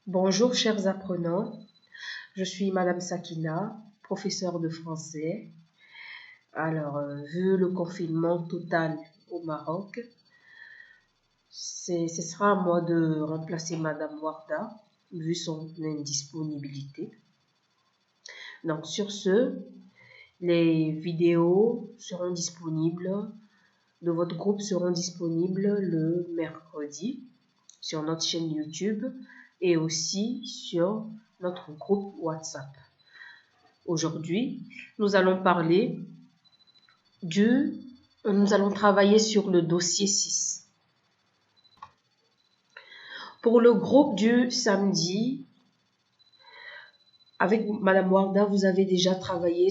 Bonjour chers apprenants, je suis Madame Sakina, professeure de français. Vu le confinement total au Maroc, ce sera à moi de remplacer Madame Warda, vu son indisponibilité. Donc sur ce, les vidéos seront disponibles, de votre groupe seront disponibles le mercredi sur notre chaîne YouTube et aussi sur notre groupe WhatsApp. Aujourd'hui, nous allons travailler sur le dossier 6. Pour le groupe du samedi, avec Madame Warda, vous avez déjà travaillé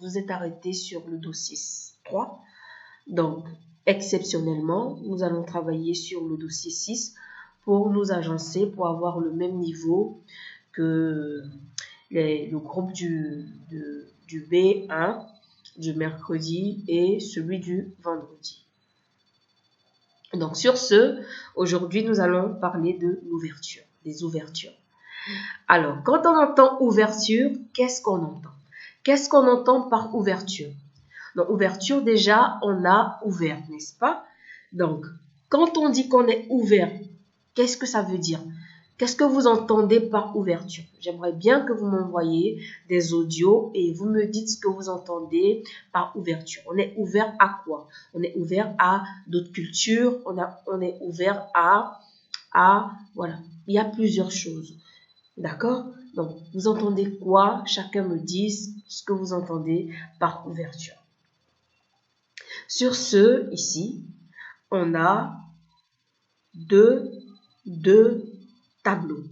vous êtes arrêté sur le dossier 3. Donc, exceptionnellement, nous allons travailler sur le dossier 6 pour nous agencer, pour avoir le même niveau que le groupe du B1 du mercredi et celui du vendredi. Donc sur ce, aujourd'hui nous allons parler de l'ouverture, des ouvertures. Alors, quand on entend ouverture, qu'est-ce qu'on entend? Qu'est-ce qu'on entend par ouverture? Donc, ouverture, déjà, on a ouvert, n'est-ce pas? Donc, quand on dit qu'on est ouvert, qu'est-ce que ça veut dire? Qu'est-ce que vous entendez par ouverture? J'aimerais bien que vous m'envoyiez des audios et vous me dites ce que vous entendez par ouverture. On est ouvert à quoi? On est ouvert à d'autres cultures, on est ouvert voilà, il y a plusieurs choses. D'accord? Donc, vous entendez quoi? Chacun me dise ce que vous entendez par ouverture. Sur ce, ici, on a deux tableaux.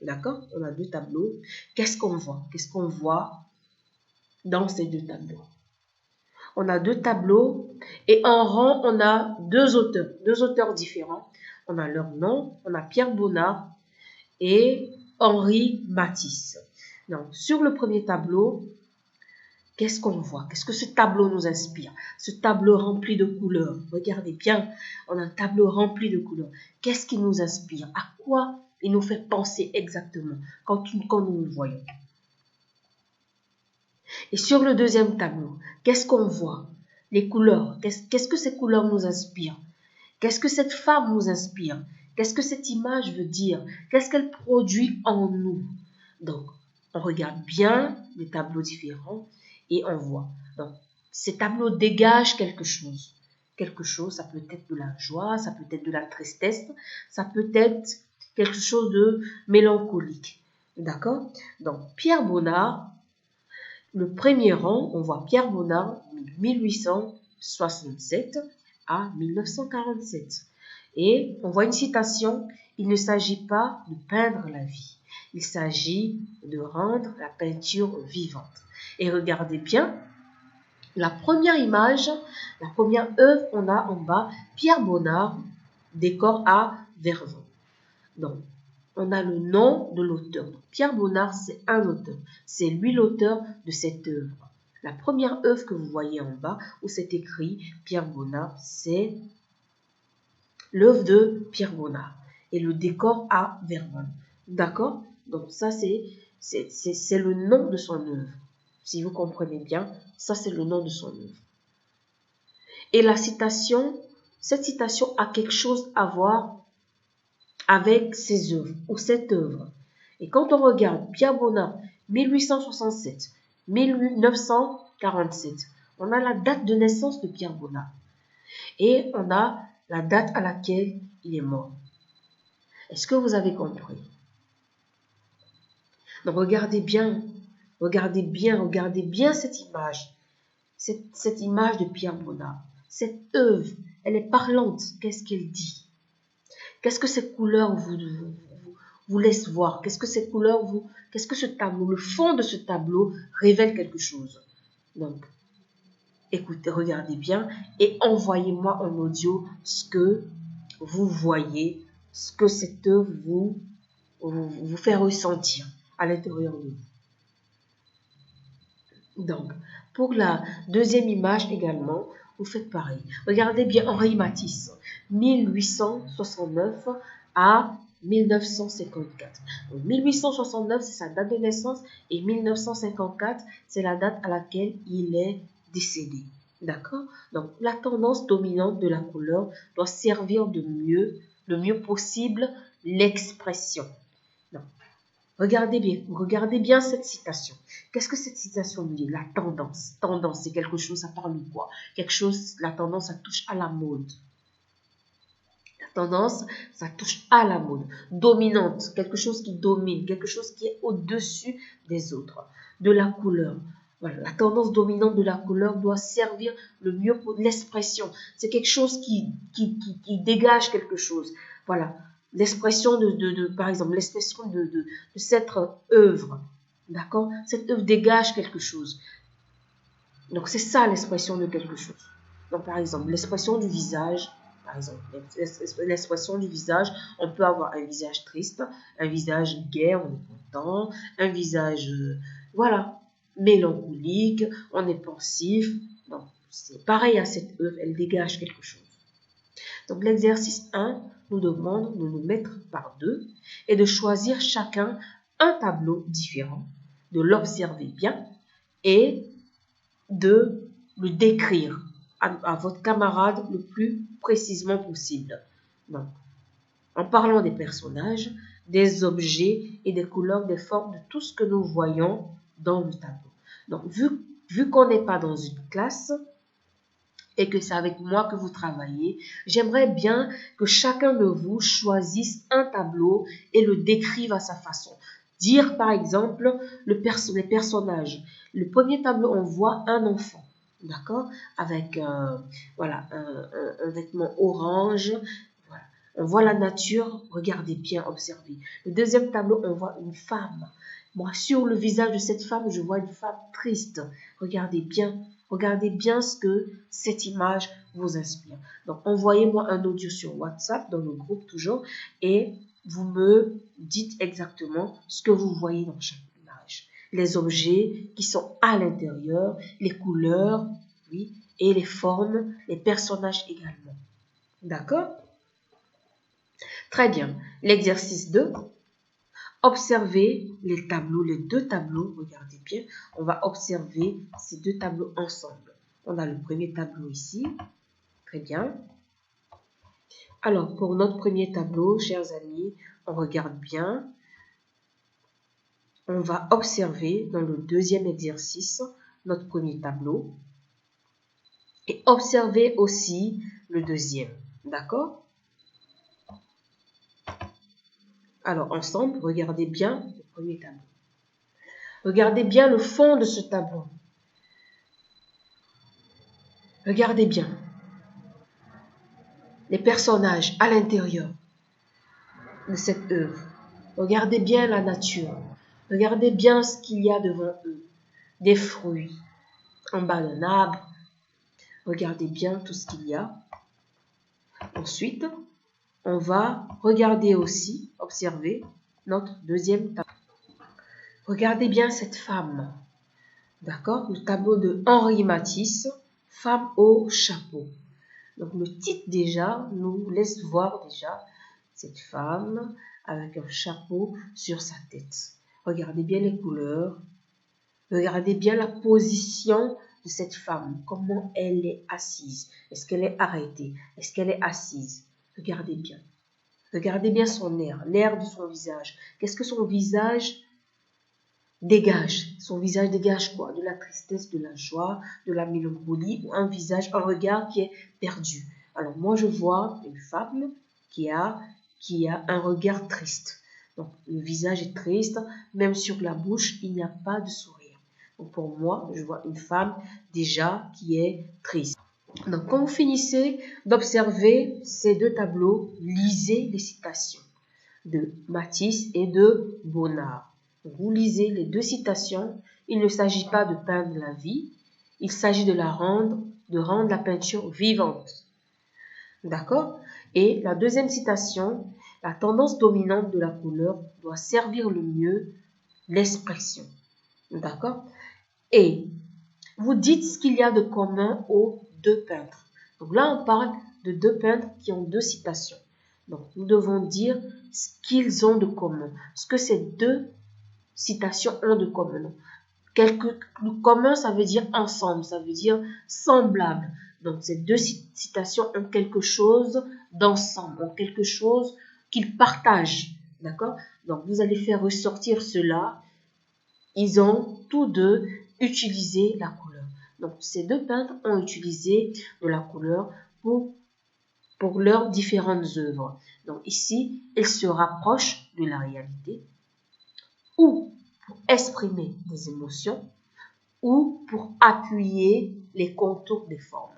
D'accord? On a deux tableaux. Qu'est-ce qu'on voit? Qu'est-ce qu'on voit dans ces deux tableaux? On a deux tableaux et en rang, on a deux auteurs différents. On a leur nom, on a Pierre Bonnard et Henri Matisse. Donc, sur le premier tableau, qu'est-ce qu'on voit? Qu'est-ce que ce tableau nous inspire? Ce tableau rempli de couleurs. Regardez bien, on a un tableau rempli de couleurs. Qu'est-ce qui nous inspire? À quoi il nous fait penser exactement quand nous le voyons? Et sur le deuxième tableau, qu'est-ce qu'on voit? Les couleurs. Qu'est-ce que ces couleurs nous inspirent? Qu'est-ce que cette femme nous inspire? Qu'est-ce que cette image veut dire? Qu'est-ce qu'elle produit en nous? Donc, on regarde bien les tableaux différents et on voit. Donc, ces tableaux dégagent quelque chose. Quelque chose, ça peut être de la joie, ça peut être de la tristesse, ça peut être quelque chose de mélancolique. D'accord? Donc, Pierre Bonnard, le premier rang, on voit Pierre Bonnard, 1867 à 1947. Et on voit une citation, il ne s'agit pas de peindre la vie, il s'agit de rendre la peinture vivante. Et regardez bien, la première image, la première œuvre, on a en bas Pierre Bonnard, décor à Vervins. Donc, on a le nom de l'auteur. Pierre Bonnard, c'est un auteur. C'est lui l'auteur de cette œuvre. La première œuvre que vous voyez en bas, où c'est écrit Pierre Bonnard, c'est l'œuvre de Pierre Bonnard. Et le décor à Vervins. D'accord? Donc, ça, c'est le nom de son œuvre. Si vous comprenez bien, ça, c'est le nom de son œuvre. Et cette citation a quelque chose à voir avec ses œuvres ou cette œuvre. Et quand on regarde Pierre Bonnard, 1867, 1947, on a la date de naissance de Pierre Bonnard. Et on a la date à laquelle il est mort. Est-ce que vous avez compris? Donc regardez bien cette image. Cette image de Pierre Bonnard. Cette œuvre, elle est parlante. Qu'est-ce qu'elle dit? Qu'est-ce que ces couleurs vous laissent voir? Qu'est-ce que ces couleurs qu'est-ce que ce tableau, le fond de ce tableau révèle quelque chose? Donc, écoutez, regardez bien et envoyez-moi en audio ce que vous voyez, ce que cette œuvre vous fait ressentir à l'intérieur de vous. Donc, pour la deuxième image également, vous faites pareil. Regardez bien Henri Matisse, 1869 à 1954. Donc 1869, c'est sa date de naissance et 1954, c'est la date à laquelle il est décédé. D'accord? Donc la tendance dominante de la couleur doit servir le mieux possible l'expression. Regardez bien cette citation. Qu'est-ce que cette citation nous dit? La tendance. Tendance, c'est quelque chose, ça parle de quoi? Quelque chose, la tendance, ça touche à la mode. La tendance, ça touche à la mode. Dominante, quelque chose qui domine, quelque chose qui est au-dessus des autres. De la couleur. Voilà, la tendance dominante de la couleur doit servir le mieux pour l'expression. C'est quelque chose qui dégage quelque chose. Voilà. L'expression par exemple, l'expression de cette œuvre. D'accord? Cette œuvre dégage quelque chose. Donc, c'est ça l'expression de quelque chose. Donc, par exemple, l'expression du visage. Par exemple, l'expression du visage, on peut avoir un visage triste, un visage gai, on est content, un visage, voilà, mélancolique, on est pensif. Donc, c'est pareil à cette œuvre, elle dégage quelque chose. Donc, l'exercice 1 nous demande de nous mettre par deux et de choisir chacun un tableau différent, de l'observer bien et de le décrire à votre camarade le plus précisément possible. Donc, en parlant des personnages, des objets et des couleurs, des formes, de tout ce que nous voyons dans le tableau. Donc, vu qu'on n'est pas dans une classe, et que c'est avec moi que vous travaillez, j'aimerais bien que chacun de vous choisisse un tableau et le décrive à sa façon. Dire par exemple les personnages. Le premier tableau, on voit un enfant, d'accord, avec voilà, un vêtement orange. Voilà. On voit la nature, regardez bien, observez. Le deuxième tableau, on voit une femme. Moi, sur le visage de cette femme, je vois une femme triste. Regardez bien. Regardez bien ce que cette image vous inspire. Donc, envoyez-moi un audio sur WhatsApp, dans le groupe toujours, et vous me dites exactement ce que vous voyez dans chaque image. Les objets qui sont à l'intérieur, les couleurs, oui, et les formes, les personnages également. D'accord? Très bien. L'exercice 2. Observez les tableaux, les deux tableaux, regardez bien, on va observer ces deux tableaux ensemble. On a le premier tableau ici, très bien. Alors, pour notre premier tableau, chers amis, on regarde bien. On va observer dans le deuxième exercice notre premier tableau et observer aussi le deuxième, d'accord? Alors, ensemble, regardez bien le premier tableau. Regardez bien le fond de ce tableau. Regardez bien les personnages à l'intérieur de cette œuvre. Regardez bien la nature. Regardez bien ce qu'il y a devant eux. Des fruits en bas d'un arbre. Regardez bien tout ce qu'il y a. Ensuite, on va regarder aussi, observer notre deuxième tableau. Regardez bien cette femme. D'accord? Le tableau de Henri Matisse, Femme au chapeau. Donc le titre déjà nous laisse voir déjà cette femme avec un chapeau sur sa tête. Regardez bien les couleurs. Regardez bien la position de cette femme. Comment elle est assise. Est-ce qu'elle est arrêtée? Est-ce qu'elle est assise? Regardez bien. Regardez bien son air, l'air de son visage. Qu'est-ce que son visage dégage? Son visage dégage quoi? De la tristesse, de la joie, de la mélancolie ou un visage, un regard qui est perdu. Alors moi je vois une femme qui a un regard triste. Donc le visage est triste, même sur la bouche il n'y a pas de sourire. Donc pour moi je vois une femme déjà qui est triste. Donc quand vous finissez d'observer ces deux tableaux, lisez les citations de Matisse et de Bonnard. Vous lisez les deux citations. Il ne s'agit pas de peindre la vie, il s'agit de rendre la peinture vivante. D'accord? Et la deuxième citation, la tendance dominante de la couleur doit servir le mieux l'expression. D'accord? Et vous dites ce qu'il y a de commun aux deux peintres. Donc là, on parle de deux peintres qui ont deux citations. Donc, nous devons dire ce qu'ils ont de commun, ce que ces deux citations ont de commun. Le commun, ça veut dire ensemble, ça veut dire semblable. Donc, ces deux citations ont quelque chose d'ensemble, ont quelque chose qu'ils partagent. D'accord? Donc, vous allez faire ressortir cela. Ils ont tous deux utilisé la couleur. Donc, ces deux peintres ont utilisé de la couleur pour leurs différentes œuvres. Donc, ici, ils se rapprochent de la réalité ou pour exprimer des émotions ou pour appuyer les contours des formes.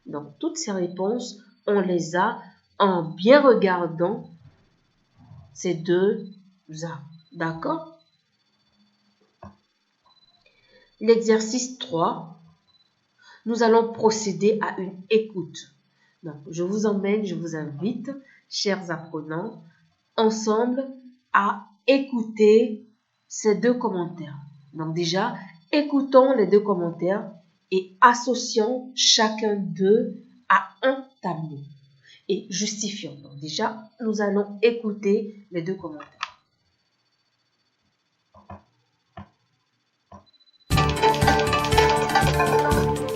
Donc, toutes ces réponses, on les a en bien regardant ces deux arts. D'accord? L'exercice 3, nous allons procéder à une écoute. Donc, je vous invite, chers apprenants, ensemble à écouter ces deux commentaires. Donc déjà, écoutons les deux commentaires et associons chacun d'eux à un tableau et justifions. Donc déjà, nous allons écouter les deux commentaires.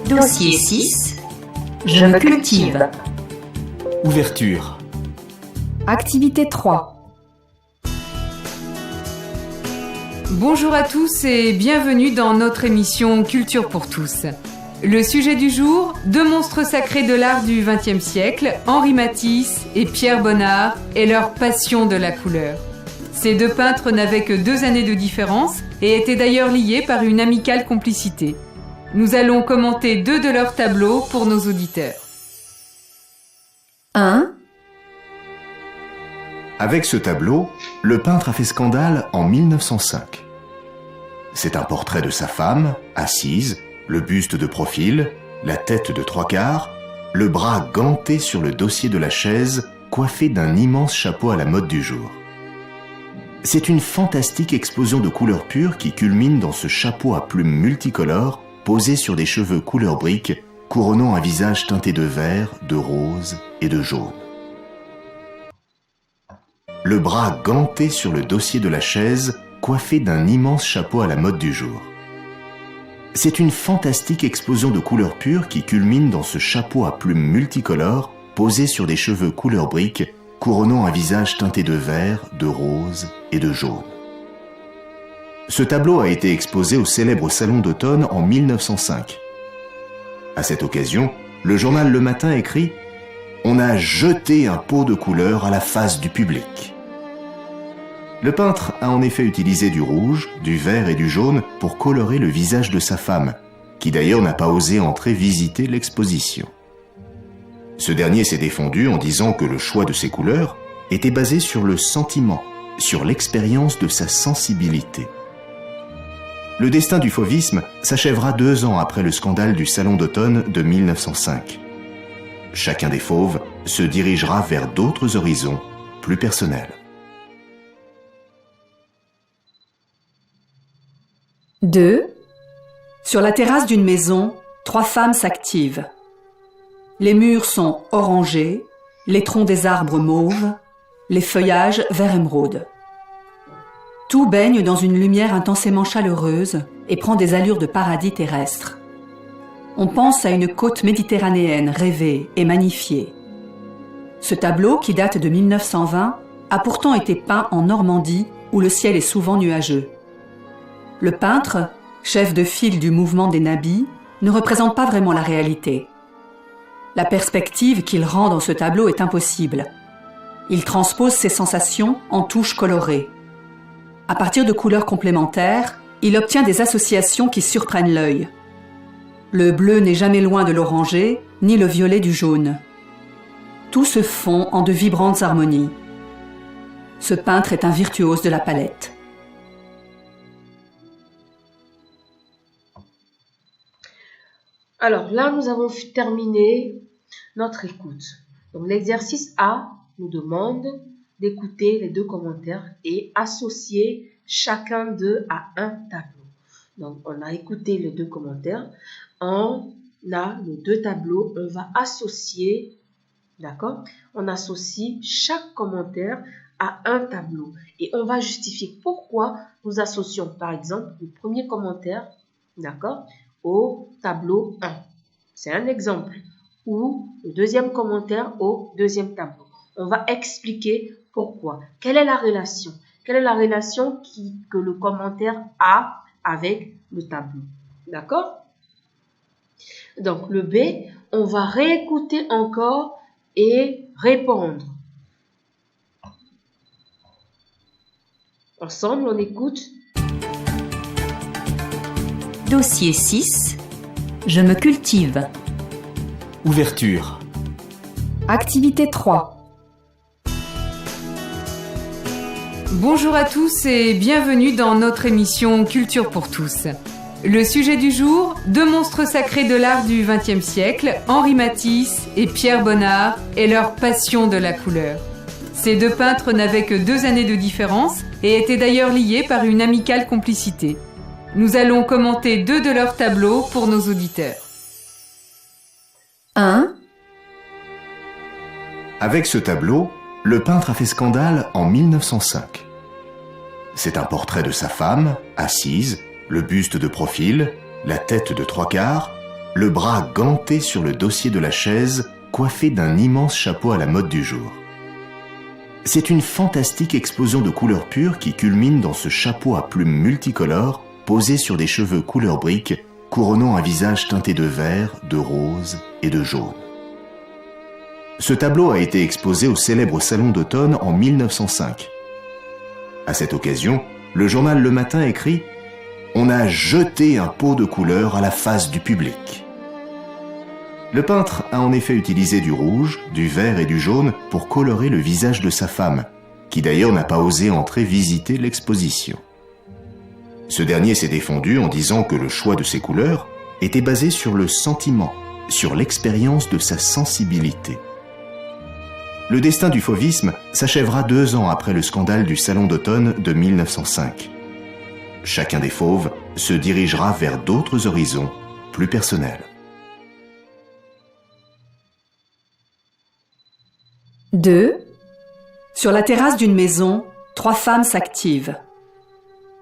Dossier 6. Je me cultive. Ouverture. Activité 3. Bonjour à tous et bienvenue dans notre émission Culture pour tous. Le sujet du jour, deux monstres sacrés de l'art du XXe siècle, Henri Matisse et Pierre Bonnard, et leur passion de la couleur. Ces deux peintres n'avaient que 2 années de différence et étaient d'ailleurs liés par une amicale complicité. Nous allons commenter 2 de leurs tableaux pour nos auditeurs. 1. Avec ce tableau, le peintre a fait scandale en 1905. C'est un portrait de sa femme, assise, le buste de profil, la tête de 3/4, le bras ganté sur le dossier de la chaise, coiffé d'un immense chapeau à la mode du jour. C'est une fantastique explosion de couleurs pures qui culmine dans ce chapeau à plumes multicolores posé sur des cheveux couleur brique, couronnant un visage teinté de vert, de rose et de jaune. Le bras ganté sur le dossier de la chaise, coiffé d'un immense chapeau à la mode du jour. C'est une fantastique explosion de couleurs pures qui culmine dans ce chapeau à plumes multicolores posé sur des cheveux couleur brique, couronnant un visage teinté de vert, de rose et de jaune. Ce tableau a été exposé au célèbre Salon d'automne en 1905. À cette occasion, le journal Le Matin écrit « On a jeté un pot de couleur à la face du public ». Le peintre a en effet utilisé du rouge, du vert et du jaune pour colorer le visage de sa femme, qui d'ailleurs n'a pas osé entrer visiter l'exposition. Ce dernier s'est défendu en disant que le choix de ces couleurs était basé sur le sentiment, sur l'expérience de sa sensibilité. Le destin du fauvisme s'achèvera 2 ans après le scandale du Salon d'automne de 1905. Chacun des fauves se dirigera vers d'autres horizons plus personnels. 2. Sur la terrasse d'une maison, 3 femmes s'activent. Les murs sont orangés, les troncs des arbres mauves, les feuillages vert émeraude. Tout baigne dans une lumière intensément chaleureuse et prend des allures de paradis terrestre. On pense à une côte méditerranéenne rêvée et magnifiée. Ce tableau, qui date de 1920, a pourtant été peint en Normandie, où le ciel est souvent nuageux. Le peintre, chef de file du mouvement des Nabis, ne représente pas vraiment la réalité. La perspective qu'il rend dans ce tableau est impossible. Il transpose ses sensations en touches colorées. À partir de couleurs complémentaires, il obtient des associations qui surprennent l'œil. Le bleu n'est jamais loin de l'orangé, ni le violet du jaune. Tout se fond en de vibrantes harmonies. Ce peintre est un virtuose de la palette. Alors là, nous avons terminé notre écoute. Donc l'exercice A nous demande d'écouter les 2 commentaires et associer chacun d'eux à un tableau. Donc on a écouté les 2 commentaires, on a les 2 tableaux, on va associer, d'accord? On associe chaque commentaire à un tableau. Et on va justifier pourquoi nous associons, par exemple, le premier commentaire, d'accord, au tableau 1. C'est un exemple. Ou le deuxième commentaire au deuxième tableau. On va expliquer pourquoi. Quelle est la relation? Quelle est la relation que le commentaire a avec le tableau? D'accord? Donc, le B, on va réécouter encore et répondre. Ensemble, on écoute. Dossier 6. Je me cultive. Ouverture. Activité 3. Bonjour à tous et bienvenue dans notre émission Culture pour tous. Le sujet du jour, deux monstres sacrés de l'art du XXe siècle, Henri Matisse et Pierre Bonnard, et leur passion de la couleur. Ces deux peintres n'avaient que 2 années de différence et étaient d'ailleurs liés par une amicale complicité. Nous allons commenter 2 de leurs tableaux pour nos auditeurs. 1. Avec ce tableau, le peintre a fait scandale en 1905. C'est un portrait de sa femme, assise, le buste de profil, la tête de 3/4, le bras ganté sur le dossier de la chaise, coiffé d'un immense chapeau à la mode du jour. C'est une fantastique explosion de couleurs pures qui culmine dans ce chapeau à plumes multicolores posé sur des cheveux couleur brique, couronnant un visage teinté de vert, de rose et de jaune. Ce tableau a été exposé au célèbre Salon d'automne en 1905. À cette occasion, le journal Le Matin écrit « On a jeté un pot de couleur à la face du public ». Le peintre a en effet utilisé du rouge, du vert et du jaune pour colorer le visage de sa femme, qui d'ailleurs n'a pas osé entrer visiter l'exposition. Ce dernier s'est défendu en disant que le choix de ces couleurs était basé sur le sentiment, sur l'expérience de sa sensibilité. Le destin du fauvisme s'achèvera 2 ans après le scandale du Salon d'automne de 1905. Chacun des fauves se dirigera vers d'autres horizons plus personnels. 2. Sur la terrasse d'une maison, 3 femmes s'activent.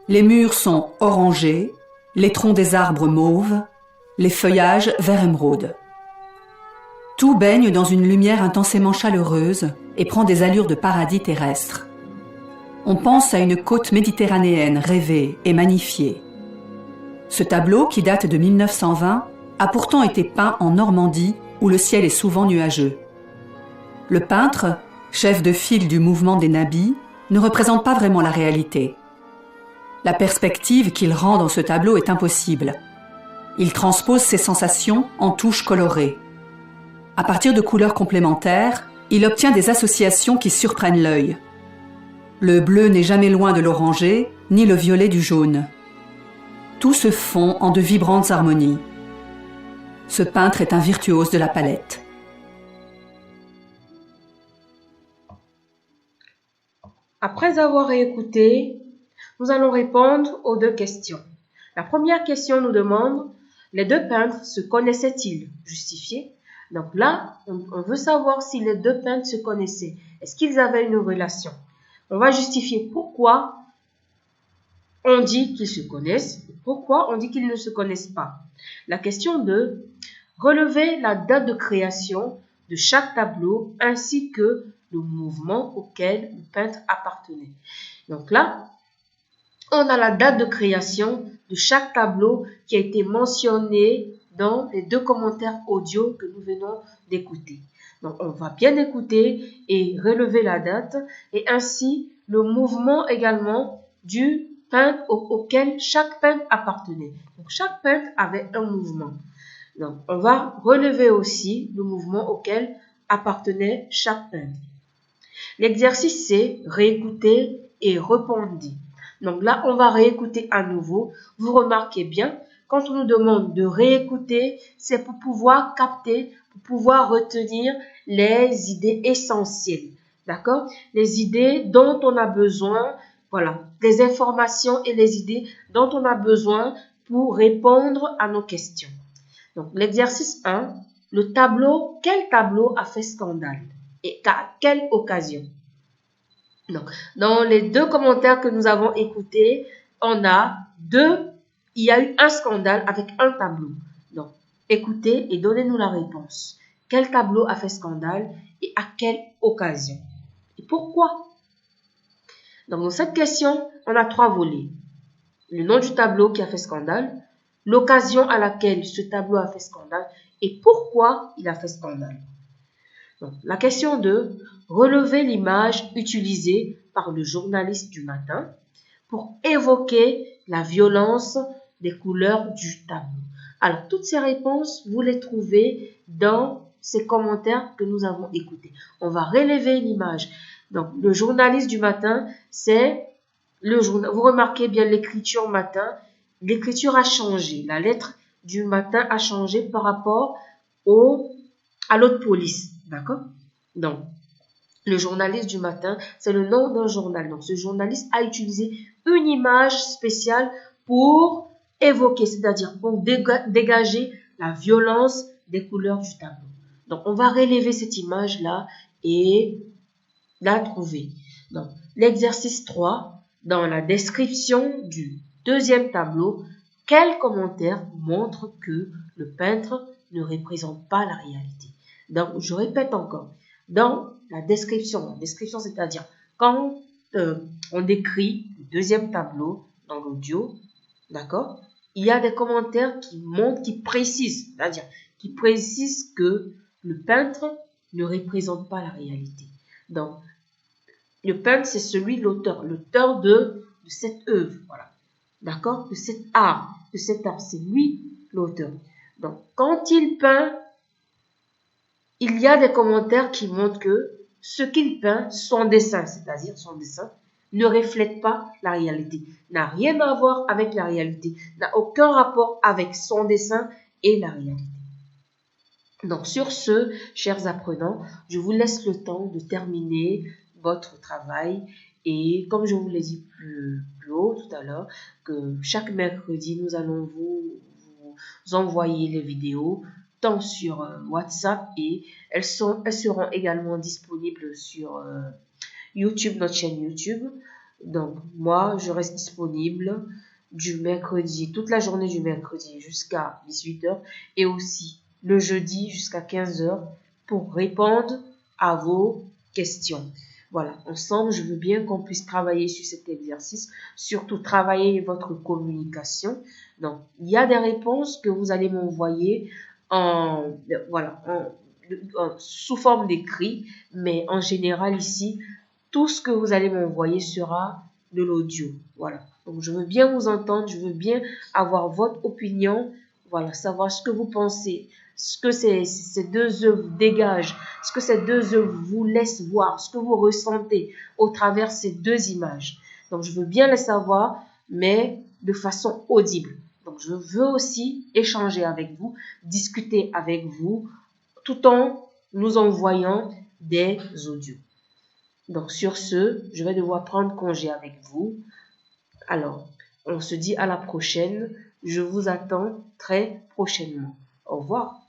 Les murs sont orangés, les troncs des arbres mauves, les feuillages vert émeraude. Tout baigne dans une lumière intensément chaleureuse et prend des allures de paradis terrestre. On pense à une côte méditerranéenne rêvée et magnifiée. Ce tableau, qui date de 1920, a pourtant été peint en Normandie, où le ciel est souvent nuageux. Le peintre, chef de file du mouvement des Nabis, ne représente pas vraiment la réalité. La perspective qu'il rend dans ce tableau est impossible. Il transpose ses sensations en touches colorées. À partir de couleurs complémentaires, il obtient des associations qui surprennent l'œil. Le bleu n'est jamais loin de l'orangé, ni le violet du jaune. Tout se fond en de vibrantes harmonies. Ce peintre est un virtuose de la palette. Après avoir écouté, nous allons répondre aux 2 questions. La première question nous demande, les 2 peintres se connaissaient-ils? Justifié. Donc là, on veut savoir si les 2 peintres se connaissaient. Est-ce qu'ils avaient une relation? On va justifier pourquoi on dit qu'ils se connaissent, pourquoi on dit qu'ils ne se connaissent pas. La question 2, relever la date de création de chaque tableau ainsi que le mouvement auquel le peintre appartenait. Donc là, on a la date de création de chaque tableau qui a été mentionné dans les 2 commentaires audio que nous venons d'écouter. Donc, on va bien écouter et relever la date et ainsi le mouvement également du peintre auquel chaque peintre appartenait. Donc, chaque peintre avait un mouvement. Donc, on va relever aussi le mouvement auquel appartenait chaque peintre. L'exercice, c'est réécouter et répondre. Donc là, on va réécouter à nouveau. Vous remarquez bien, quand on nous demande de réécouter, c'est pour pouvoir capter, pour pouvoir retenir les idées essentielles. D'accord? Les idées dont on a besoin, voilà, des informations et les idées dont on a besoin pour répondre à nos questions. Donc, l'exercice 1, le tableau, quel tableau a fait scandale? Et à quelle occasion? Donc, dans les 2 commentaires que nous avons écoutés, il y a eu un scandale avec un tableau. Donc, écoutez et donnez-nous la réponse. Quel tableau a fait scandale et à quelle occasion? Et pourquoi? Donc, dans cette question, on a 3 volets. Le nom du tableau qui a fait scandale, l'occasion à laquelle ce tableau a fait scandale et pourquoi il a fait scandale. Donc, la question 2, relever l'image utilisée par le journaliste du matin pour évoquer la violence des couleurs du tableau. Alors, toutes ces réponses, vous les trouvez dans ces commentaires que nous avons écoutés. On va relever l'image. Donc, le journaliste du matin, c'est le journal. Vous remarquez bien l'écriture matin. L'écriture a changé. La lettre du matin a changé par rapport à l'autre police. D'accord? Donc, le journaliste du matin, c'est le nom d'un journal. Donc, ce journaliste a utilisé une image spéciale pour évoquer, c'est-à-dire pour dégager la violence des couleurs du tableau. Donc, on va relever cette image-là et la trouver. Donc, l'exercice 3, dans la description du 2e tableau, quel commentaire montre que le peintre ne représente pas la réalité? Donc, je répète encore. Dans la description, c'est-à-dire quand on décrit le 2e tableau dans l'audio, d'accord, il y a des commentaires qui montrent, qui précisent, c'est-à-dire qui précisent que le peintre ne représente pas la réalité. Donc, le peintre, c'est l'auteur de cette œuvre, voilà, d'accord, de cet art, c'est lui l'auteur. Donc, quand il peint, il y a des commentaires qui montrent que ce qu'il peint, son dessin, c'est-à-dire son dessin, ne reflète pas la réalité, n'a rien à voir avec la réalité, n'a aucun rapport avec son dessin et la réalité. Donc, sur ce, chers apprenants, je vous laisse le temps de terminer votre travail et comme je vous l'ai dit plus haut tout à l'heure, que chaque mercredi, nous allons vous envoyer les vidéos tant sur WhatsApp et elles seront également disponibles sur YouTube, notre chaîne YouTube. Donc, moi, je reste disponible du mercredi, toute la journée du mercredi jusqu'à 18h et aussi le jeudi jusqu'à 15h pour répondre à vos questions. Voilà, ensemble, je veux bien qu'on puisse travailler sur cet exercice, surtout travailler votre communication. Donc, il y a des réponses que vous allez m'envoyer sous forme d'écrit, mais en général ici, tout ce que vous allez m'envoyer sera de l'audio. Voilà, donc je veux bien vous entendre, je veux bien avoir votre opinion, voilà, savoir ce que vous pensez, ce que ces 2 œuvres dégagent, ce que ces 2 œuvres vous laissent voir, ce que vous ressentez au travers ces 2 images. Donc, je veux bien le savoir, mais de façon audible. Donc, je veux aussi échanger avec vous, discuter avec vous, tout en nous envoyant des audios. Donc, sur ce, je vais devoir prendre congé avec vous. Alors, on se dit à la prochaine. Je vous attends très prochainement. Au revoir.